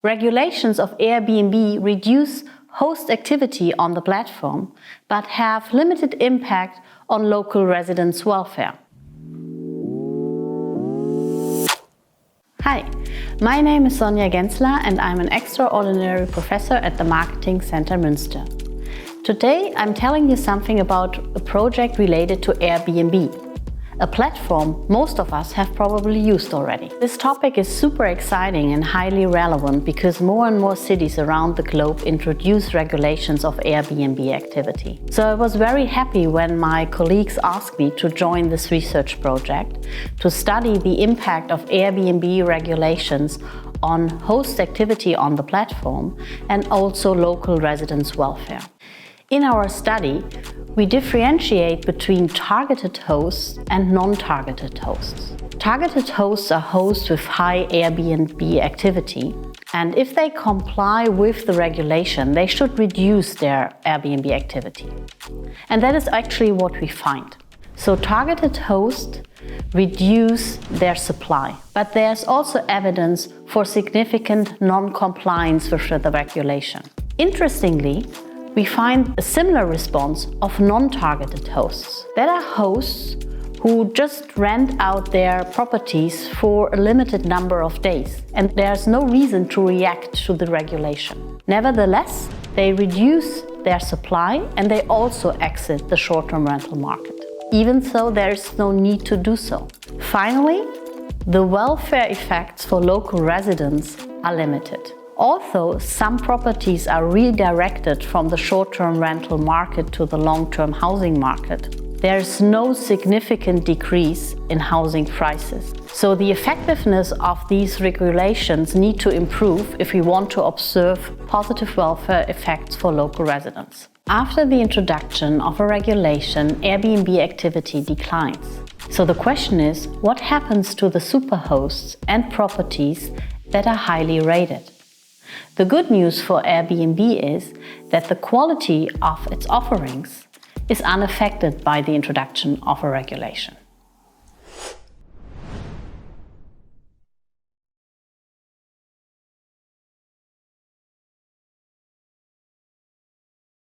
Regulations of Airbnb reduce host activity on the platform, but have limited impact on local residents' welfare. Hi, my name is Sonja Gensler and I'm an extraordinary professor at the Marketing Center Münster. Today I'm telling you something about a project related to Airbnb, a platform most of us have probably used already. This topic is super exciting and highly relevant because more and more cities around the globe introduce regulations of Airbnb activity. So I was very happy when my colleagues asked me to join this research project to study the impact of Airbnb regulations on host activity on the platform and also local residents' welfare. In our study, we differentiate between targeted hosts and non-targeted hosts. Targeted hosts are hosts with high Airbnb activity, and if they comply with the regulation, they should reduce their Airbnb activity. And that is actually what we find. So targeted hosts reduce their supply, but there's also evidence for significant non-compliance with the regulation. Interestingly, we find a similar response of non-targeted hosts. That are hosts who just rent out their properties for a limited number of days, and there's no reason to react to the regulation. Nevertheless, they reduce their supply and they also exit the short-term rental market. Even so, there is no need to do so. Finally, the welfare effects for local residents are limited. Although some properties are redirected from the short-term rental market to the long-term housing market, there is no significant decrease in housing prices. So the effectiveness of these regulations need to improve if we want to observe positive welfare effects for local residents. After the introduction of a regulation, Airbnb activity declines. So the question is, what happens to the superhosts and properties that are highly rated? The good news for Airbnb is that the quality of its offerings is unaffected by the introduction of a regulation.